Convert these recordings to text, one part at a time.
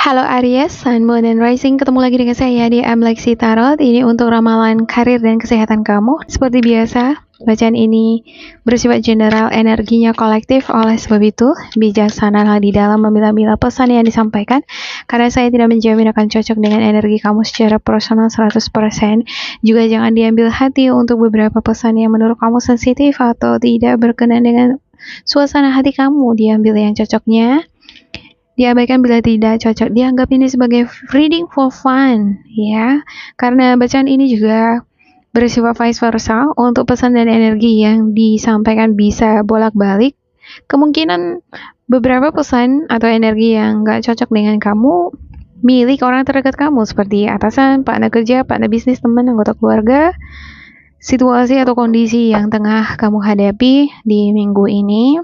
Halo Aries, Sun, Moon, dan Rising, ketemu lagi dengan saya di Lexi Tarot. Ini untuk ramalan karir dan kesehatan kamu. Seperti biasa, bacaan ini bersifat general, energinya kolektif. Oleh sebab itu, bijaksanalah di dalam memilah-milah pesan yang disampaikan, karena saya tidak menjamin akan cocok dengan energi kamu secara personal 100%. Juga jangan diambil hati untuk beberapa pesan yang menurut kamu sensitif atau tidak berkenan dengan suasana hati kamu. Diambil yang cocoknya, diabaikan bila tidak cocok. Dianggap ini sebagai reading for fun, ya. Karena bacaan ini juga bersifat vice versa. Untuk pesan dan energi yang disampaikan bisa bolak-balik. Kemungkinan beberapa pesan atau energi yang gak cocok dengan kamu milik orang terdekat kamu, seperti atasan, partner kerja, partner bisnis, teman, anggota keluarga, situasi atau kondisi yang tengah kamu hadapi di minggu ini,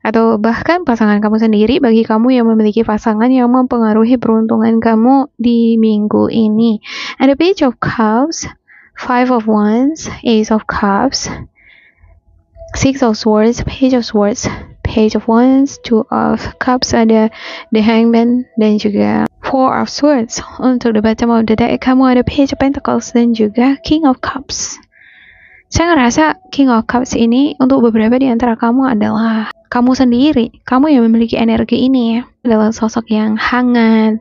atau bahkan pasangan kamu sendiri. Bagi kamu yang memiliki pasangan yang mempengaruhi peruntungan kamu di minggu ini. Ada Page of Cups, Five of Wands, Ace of Cups, Six of Swords, Page of Swords, Page of Wands, Two of Cups, ada The Hangman, dan juga Four of Swords. Untuk the bottom of the deck, kamu ada Page of Pentacles dan juga King of Cups. Saya ngerasa King of Cups ini untuk beberapa di antara kamu adalah kamu sendiri. Kamu yang memiliki energi ini ya. Adalah sosok yang hangat,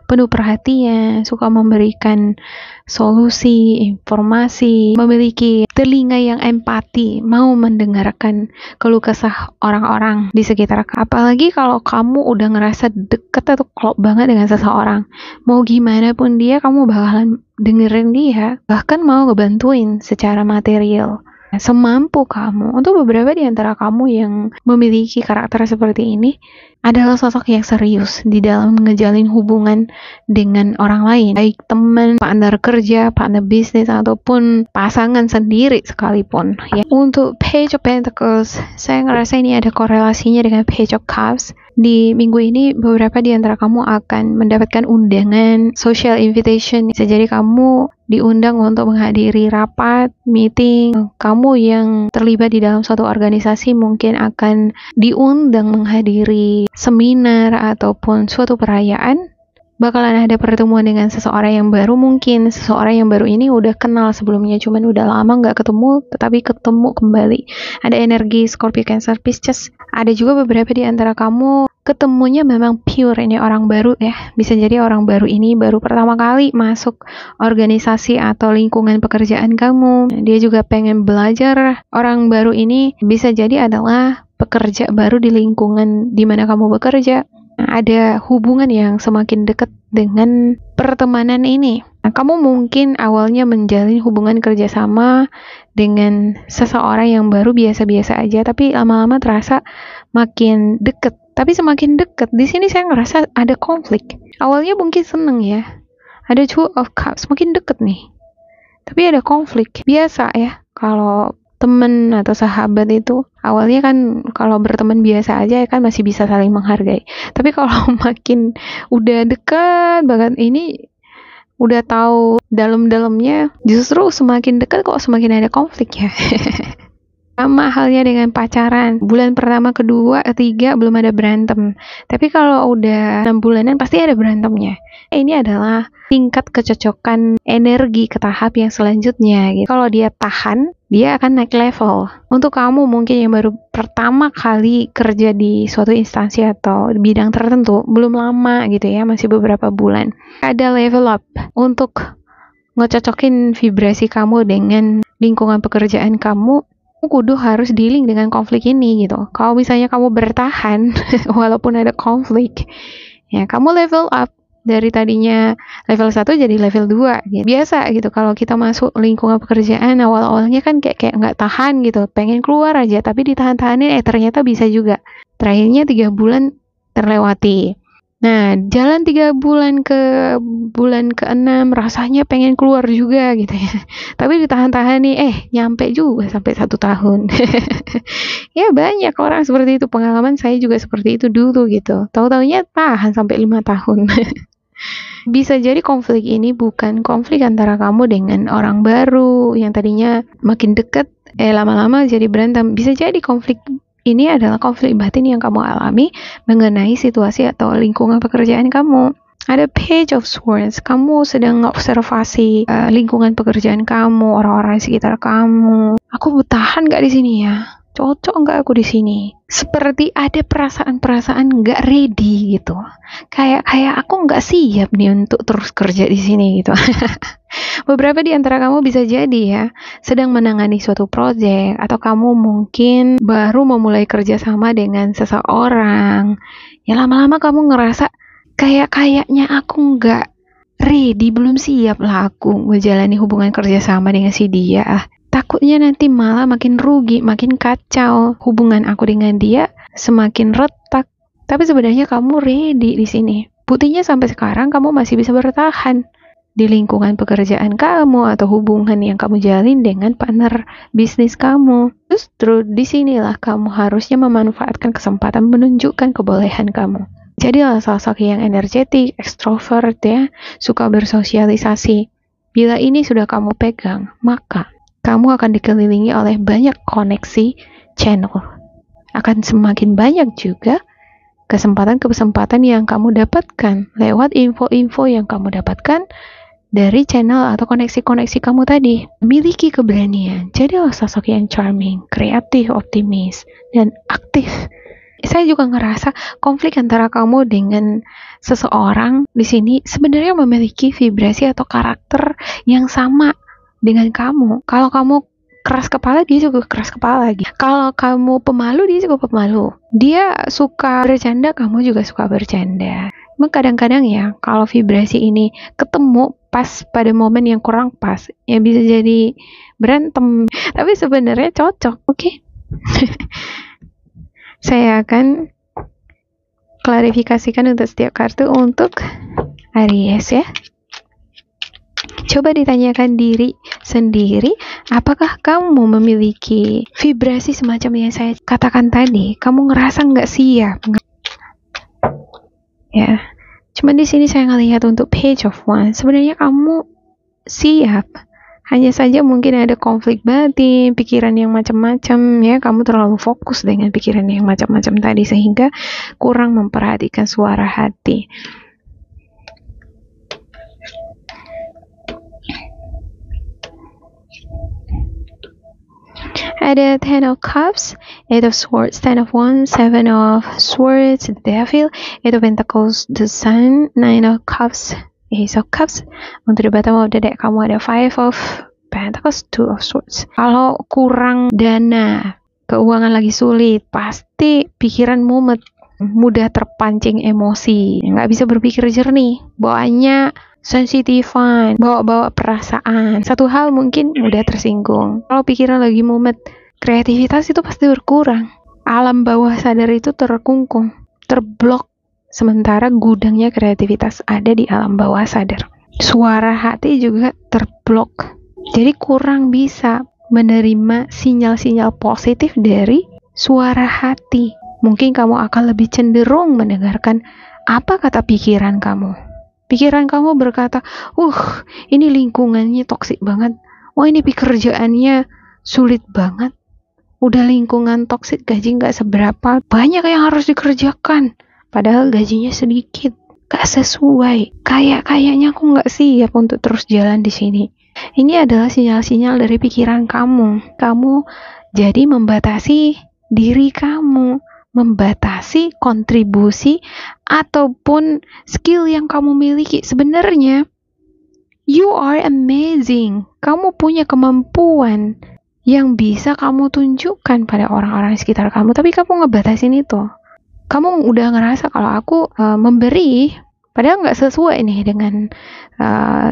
penuh perhatian, suka memberikan solusi, informasi, memiliki telinga yang empati, mau mendengarkan keluh kesah orang-orang di sekitar kamu. Apalagi kalau kamu udah ngerasa deket atau klop banget dengan seseorang. Mau gimana pun dia, kamu bakalan dengerin dia, bahkan mau ngebantuin secara material semampu kamu. Untuk beberapa di antara kamu yang memiliki karakter seperti ini adalah sosok yang serius di dalam ngejalin hubungan dengan orang lain, baik teman, partner kerja, partner bisnis, ataupun pasangan sendiri sekalipun ya. Untuk Page of Pentacles, saya ngerasa ini ada korelasinya dengan Page of Cups. Di minggu ini beberapa di antara kamu akan mendapatkan undangan, social invitation. Bisa jadi kamu diundang untuk menghadiri rapat, meeting. Kamu yang terlibat di dalam suatu organisasi mungkin akan diundang menghadiri seminar ataupun suatu perayaan. Bakalan ada pertemuan dengan seseorang yang baru. Mungkin seseorang yang baru ini udah kenal sebelumnya, cuman udah lama nggak ketemu, tetapi ketemu kembali. Ada energi Scorpio, Cancer, Pisces. Ada juga beberapa di antara kamu ketemunya memang pure, ini orang baru ya. Bisa jadi orang baru ini baru pertama kali masuk organisasi atau lingkungan pekerjaan kamu. Dia juga pengen belajar. Orang baru ini bisa jadi adalah pekerja baru di lingkungan di mana kamu bekerja. Ada hubungan yang semakin dekat dengan pertemanan ini. Nah, kamu mungkin awalnya menjalin hubungan kerjasama dengan seseorang yang baru biasa-biasa aja, tapi lama-lama terasa makin dekat. Tapi semakin dekat, di sini saya ngerasa ada konflik. Awalnya mungkin seneng ya, ada Two of Cups, makin dekat nih. Tapi ada konflik. Biasa ya, kalau teman atau sahabat itu awalnya kan kalau berteman biasa aja kan masih bisa saling menghargai. Tapi kalau makin udah dekat banget ini, udah tahu dalam-dalamnya, justru semakin dekat kok semakin ada konflik ya. Sama halnya dengan pacaran. Bulan pertama, kedua, ketiga belum ada berantem. Tapi kalau udah 6 bulanan pasti ada berantemnya. Ini adalah tingkat kecocokan energi ke tahap yang selanjutnya gitu. Kalau dia tahan, dia akan naik level. Untuk kamu mungkin yang baru pertama kali kerja di suatu instansi atau bidang tertentu, belum lama gitu ya, masih beberapa bulan. Ada level up untuk ngecocokin vibrasi kamu dengan lingkungan pekerjaan kamu. Kudu harus dealing dengan konflik ini gitu. Kalau misalnya kamu bertahan walaupun ada konflik, ya kamu level up dari tadinya level 1 jadi level 2 gitu. Biasa gitu kalau kita masuk lingkungan pekerjaan, awal-awalnya kan kayak nggak tahan gitu, pengen keluar aja, tapi ditahan-tahanin ternyata bisa juga. Terakhirnya 3 bulan terlewati. Nah, jalan 3 bulan ke bulan ke-6 rasanya pengen keluar juga gitu ya. Tapi ditahan-tahan nih, nyampe juga sampai 1 tahun. Ya banyak orang seperti itu, pengalaman saya juga seperti itu dulu gitu. Tahu-taunya tahan sampai 5 tahun. Bisa jadi konflik ini bukan konflik antara kamu dengan orang baru yang tadinya makin dekat, lama-lama jadi berantem. Bisa jadi konflik Ini adalah konflik batin yang kamu alami mengenai situasi atau lingkungan pekerjaan kamu. Ada Page of Swords, kamu sedang observasi lingkungan pekerjaan kamu, orang-orang di sekitar kamu. Aku bertahan nggak di sini ya? Cocok nggak aku di sini? Seperti ada perasaan-perasaan nggak ready gitu. Kayak aku nggak siap nih untuk terus kerja di sini gitu. Beberapa di antara kamu bisa jadi ya sedang menangani suatu proyek, atau kamu mungkin baru memulai kerja sama dengan seseorang. Ya lama-lama kamu ngerasa kayaknya aku nggak ready, belum siap lah aku menjalani hubungan kerja sama dengan si dia. Takutnya nanti malah makin rugi, makin kacau hubungan aku dengan dia, semakin retak. Tapi sebenarnya kamu ready di sini. Buktinya sampai sekarang kamu masih bisa bertahan di lingkungan pekerjaan kamu atau hubungan yang kamu jalin dengan partner bisnis kamu. Justru disinilah kamu harusnya memanfaatkan kesempatan menunjukkan kebolehan kamu. Jadilah sosok yang energetik, ekstrovert ya, suka bersosialisasi. Bila ini sudah kamu pegang, maka kamu akan dikelilingi oleh banyak koneksi channel. Akan semakin banyak juga kesempatan-kesempatan yang kamu dapatkan lewat info-info yang kamu dapatkan dari channel atau koneksi-koneksi kamu tadi. Miliki keberanian, jadilah sosok yang charming, kreatif, optimis, dan aktif. Saya juga ngerasa konflik antara kamu dengan seseorang di sini sebenarnya memiliki vibrasi atau karakter yang sama dengan kamu. Kalau kamu keras kepala, dia juga keras kepala lagi. Kalau kamu pemalu, dia juga pemalu. Dia suka bercanda, kamu juga suka bercanda. Memang kadang-kadang ya, kalau vibrasi ini ketemu pas pada momen yang kurang pas, ya bisa jadi berantem. Tapi sebenarnya cocok, oke? Saya akan klarifikasikan untuk setiap kartu untuk Aries ya. Coba ditanyakan diri sendiri, apakah kamu memiliki vibrasi semacam yang saya katakan tadi? Kamu ngerasa nggak siap? Ya, cuman di sini saya ngelihat untuk Page of Wands, sebenarnya kamu siap. Hanya saja mungkin ada konflik batin, pikiran yang macam-macam ya. Kamu terlalu fokus dengan pikiran yang macam-macam tadi sehingga kurang memperhatikan suara hati. Ada Ten of Cups, Eight of Swords, Ten of Wands, Seven of Swords, the Devil, Eight of Pentacles, the Sun, Nine of Cups, Ace of Cups. Untuk di bottom of the deck kamu ada Five of Pentacles, Two of Swords. Kalau kurang dana, keuangan lagi sulit, pasti pikiran mumet, mudah terpancing emosi, nggak bisa berpikir jernih, bawaannya sensitifan, bawa-bawa perasaan. Satu hal mungkin mudah tersinggung. Kalau pikiran lagi mumet, kreativitas itu pasti berkurang. Alam bawah sadar itu terkungkung, terblok. Sementara gudangnya kreativitas ada di alam bawah sadar. Suara hati juga terblok. Jadi kurang bisa menerima sinyal-sinyal positif dari suara hati. Mungkin kamu akan lebih cenderung mendengarkan apa kata pikiran kamu. Pikiran kamu berkata, ini lingkungannya toksik banget. Wah, ini pekerjaannya sulit banget. Udah lingkungan toksik, gaji nggak seberapa. Banyak yang harus dikerjakan. Padahal gajinya sedikit. Gak sesuai. Kayaknya aku nggak siap untuk terus jalan di sini. Ini adalah sinyal-sinyal dari pikiran kamu. Kamu jadi membatasi diri kamu, membatasi kontribusi ataupun skill yang kamu miliki. Sebenarnya you are amazing. Kamu punya kemampuan yang bisa kamu tunjukkan pada orang-orang sekitar kamu, tapi kamu ngebatasin itu. Kamu udah ngerasa kalau aku memberi, padahal nggak sesuai nih dengan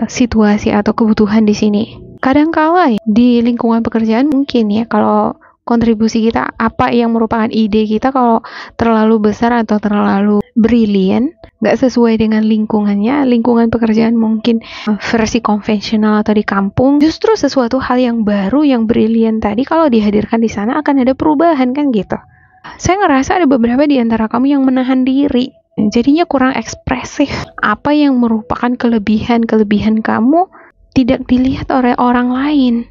situasi atau kebutuhan di sini. Kadang-kala di lingkungan pekerjaan mungkin ya, kalau kontribusi kita, apa yang merupakan ide kita, kalau terlalu besar atau terlalu brilian, nggak sesuai dengan lingkungannya, lingkungan pekerjaan mungkin versi konvensional atau di kampung, justru sesuatu hal yang baru, yang brilian tadi, kalau dihadirkan di sana akan ada perubahan kan gitu. Saya ngerasa ada beberapa di antara kamu yang menahan diri, jadinya kurang ekspresif. Apa yang merupakan kelebihan kamu tidak dilihat oleh orang lain.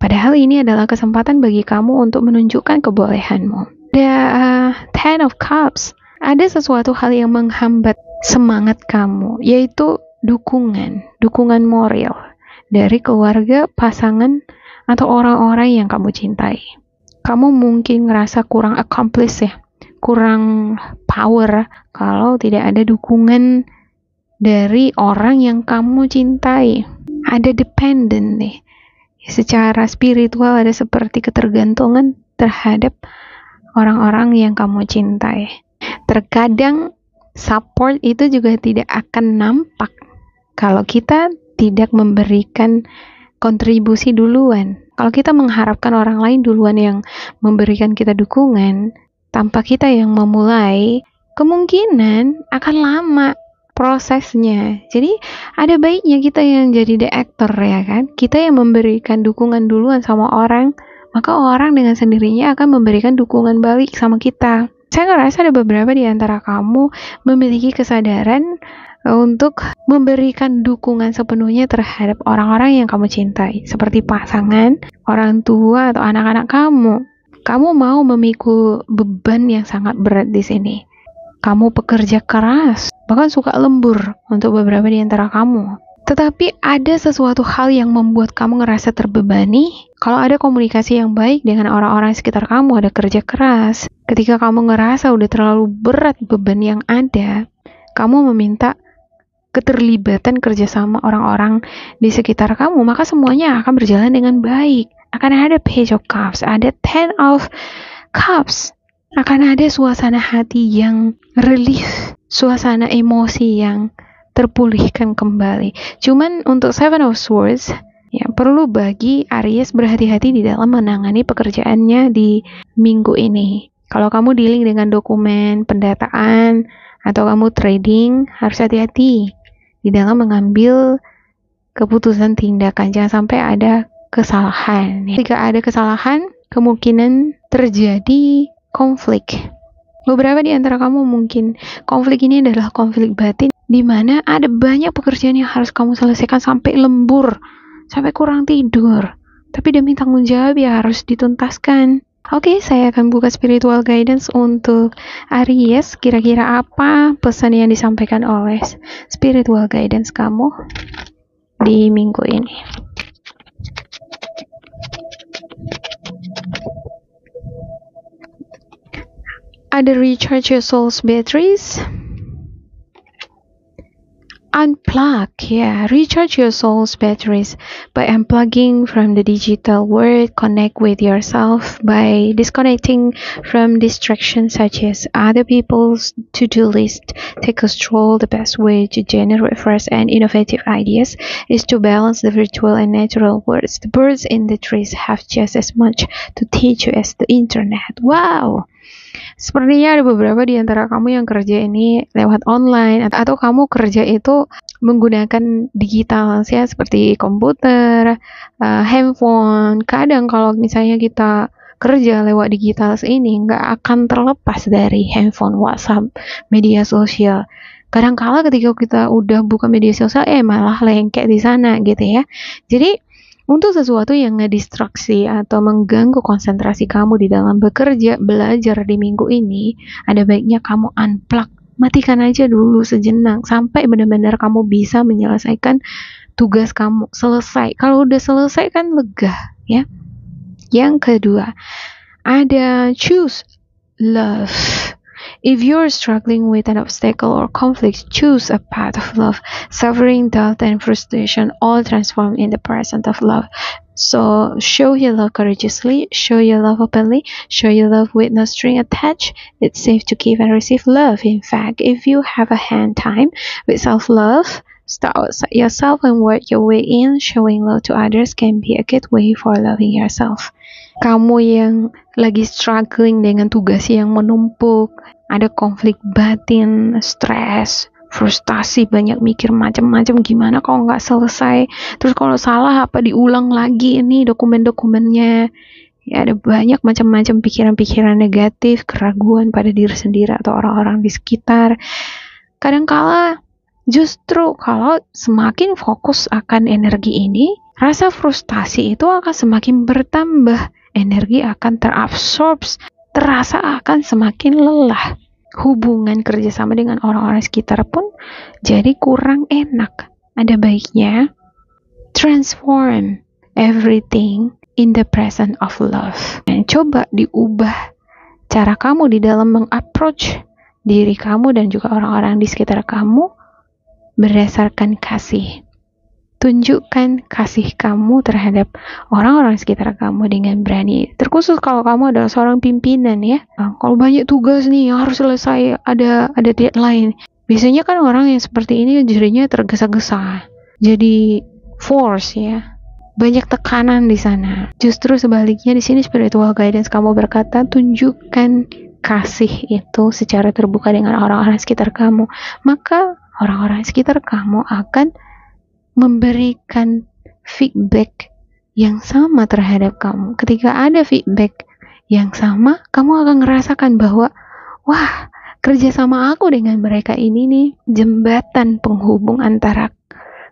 Padahal ini adalah kesempatan bagi kamu untuk menunjukkan kebolehanmu. Ten of Cups. Ada sesuatu hal yang menghambat semangat kamu, yaitu dukungan moral dari keluarga, pasangan, atau orang-orang yang kamu cintai. Kamu mungkin ngerasa kurang accomplished ya, kurang power kalau tidak ada dukungan dari orang yang kamu cintai. Ada dependent nih. Secara spiritual ada seperti ketergantungan terhadap orang-orang yang kamu cintai. Terkadang support itu juga tidak akan nampak kalau kita tidak memberikan kontribusi duluan. Kalau kita mengharapkan orang lain duluan yang memberikan kita dukungan, tanpa kita yang memulai, kemungkinan akan lama prosesnya. Jadi ada baiknya kita yang jadi the actor ya kan. Kita yang memberikan dukungan duluan sama orang, maka orang dengan sendirinya akan memberikan dukungan balik sama kita. Saya ngerasa ada beberapa di antara kamu memiliki kesadaran untuk memberikan dukungan sepenuhnya terhadap orang-orang yang kamu cintai, seperti pasangan, orang tua, atau anak-anak kamu. Kamu mau memikul beban yang sangat berat di sini. Kamu pekerja keras, bahkan suka lembur untuk beberapa di antara kamu. Tetapi ada sesuatu hal yang membuat kamu ngerasa terbebani. Kalau ada komunikasi yang baik dengan orang-orang sekitar kamu, ada kerja keras. Ketika kamu ngerasa udah terlalu berat beban yang ada, kamu meminta keterlibatan kerjasama orang-orang di sekitar kamu, maka semuanya akan berjalan dengan baik. Akan ada Page of Cups, ada Ten of Cups. Akan ada suasana hati yang relief, suasana emosi yang terpulihkan kembali. Cuman untuk Seven of Swords, ya perlu bagi Aries berhati-hati di dalam menangani pekerjaannya di minggu ini. Kalau kamu dealing dengan dokumen, pendataan, atau kamu trading, harus hati-hati di dalam mengambil keputusan tindakan. Jangan sampai ada kesalahan. Jika ada kesalahan, kemungkinan terjadi konflik. Beberapa di antara kamu mungkin konflik ini adalah konflik batin, di mana ada banyak pekerjaan yang harus kamu selesaikan sampai lembur, sampai kurang tidur. Tapi demi tanggung jawab ya harus dituntaskan. Oke, saya akan buka spiritual guidance untuk Aries. Kira-kira apa pesan yang disampaikan oleh spiritual guidance kamu di minggu ini? Ada recharge your soul's batteries. Unplug, recharge your soul's batteries by unplugging from the digital world. Connect with yourself by disconnecting from distractions such as other people's to-do list. Take a stroll. The best way to generate fresh and innovative ideas is to balance the virtual and natural worlds. The birds in the trees have just as much to teach you as the internet. Wow! Sepertinya ada beberapa di antara kamu yang kerja ini lewat online, atau kamu kerja itu menggunakan digital ya, seperti komputer, handphone. Kadang kalau misalnya kita kerja lewat digital ini nggak akan terlepas dari handphone, WhatsApp, media sosial. Kadang-kala ketika kita udah buka media sosial, malah lengket di sana gitu ya. Jadi untuk sesuatu yang ngedistraksi atau mengganggu konsentrasi kamu di dalam bekerja, belajar di minggu ini, ada baiknya kamu unplug. Matikan aja dulu sejenak sampai benar-benar kamu bisa menyelesaikan tugas kamu. Selesai. Kalau udah selesai kan lega, ya. Yang kedua, ada choose love. If you're struggling with an obstacle or conflict, choose a path of love. Suffering, doubt, and frustration all transform in the presence of love. So, show your love courageously, show your love openly, show your love with no string attached. It's safe to give and receive love. In fact, if you have a hand time with self-love, start outside yourself and work your way in. Showing love to others can be a good way for loving yourself. Kamu yang lagi struggling dengan tugas yang menumpuk, ada konflik batin, stres, frustasi, banyak mikir macam-macam, gimana kalau nggak selesai, terus kalau salah apa diulang lagi ini dokumen-dokumennya. Ya, ada banyak macam-macam pikiran-pikiran negatif, keraguan pada diri sendiri atau orang-orang di sekitar. Kadangkala justru kalau semakin fokus akan energi ini, rasa frustasi itu akan semakin bertambah. Energi akan terabsorb terasa akan semakin lelah. Hubungan kerjasama dengan orang-orang sekitar pun jadi kurang enak. Ada baiknya transform everything in the presence of love. Dan coba diubah cara kamu di dalam mengapproach diri kamu dan juga orang-orang di sekitar kamu berdasarkan kasih. Tunjukkan kasih kamu terhadap orang-orang sekitar kamu dengan berani. Terkhusus kalau kamu adalah seorang pimpinan ya. Kalau banyak tugas nih yang harus selesai, ada deadline. Biasanya kan orang yang seperti ini jadinya tergesa-gesa. Jadi force ya. Banyak tekanan di sana. Justru sebaliknya di sini spiritual guidance kamu berkata, tunjukkan kasih itu secara terbuka dengan orang-orang sekitar kamu. Maka orang-orang sekitar kamu akan memberikan feedback yang sama terhadap kamu. Ketika ada feedback yang sama, kamu akan merasakan bahwa wah, kerjasama aku dengan mereka ini nih jembatan penghubung antara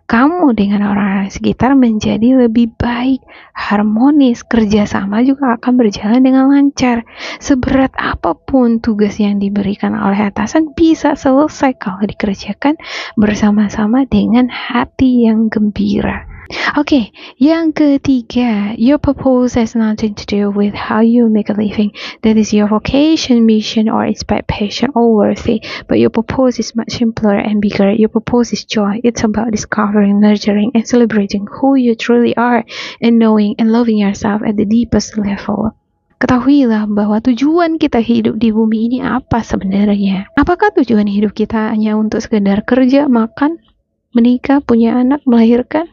kamu dengan orang-orang sekitar menjadi lebih baik, harmonis, kerjasama juga akan berjalan dengan lancar. Seberat apapun tugas yang diberikan oleh atasan bisa selesai kalau dikerjakan bersama-sama dengan hati yang gembira. Oke, yang ketiga, your purpose has nothing to do with how you make a living. That is your vocation, mission, or inspired passion, all worthy. But your purpose is much simpler and bigger. Your purpose is joy. It's about discovering, nurturing, and celebrating who you truly are, and knowing and loving yourself at the deepest level. Ketahuilah bahwa tujuan kita hidup di bumi ini apa sebenarnya? Apakah tujuan hidup kita hanya untuk sekedar kerja, makan, menikah, punya anak, melahirkan?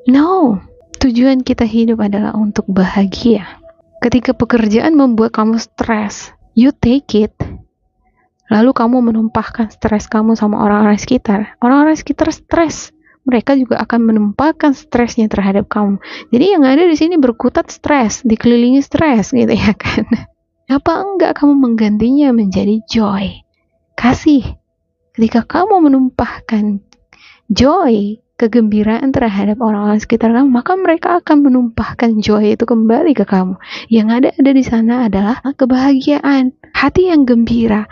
No, tujuan kita hidup adalah untuk bahagia. Ketika pekerjaan membuat kamu stres, you take it. Lalu kamu menumpahkan stres kamu sama orang-orang sekitar. Orang-orang sekitar stres, mereka juga akan menumpahkan stresnya terhadap kamu. Jadi yang ada di sini berkutat stres, dikelilingi stres gitu ya kan. Apa enggak kamu menggantinya menjadi joy, kasih. Ketika kamu menumpahkan joy, kegembiraan terhadap orang-orang sekitar kamu, maka mereka akan menumpahkan joy itu kembali ke kamu. Yang ada di sana adalah kebahagiaan. Hati yang gembira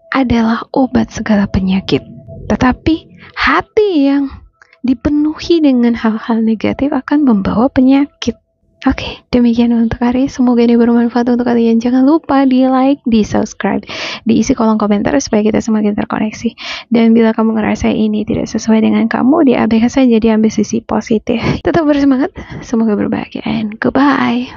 adalah obat segala penyakit. Tetapi hati yang dipenuhi dengan hal-hal negatif akan membawa penyakit. Oke, demikian untuk hari. Semoga ini bermanfaat untuk kalian. Jangan lupa di like, di subscribe, diisi kolom komentar supaya kita semakin terkoneksi. Dan bila kamu ngerasa ini tidak sesuai dengan kamu, diabaikan saja, diambil sisi positif. Tetap bersemangat, semoga berbahagia, and goodbye.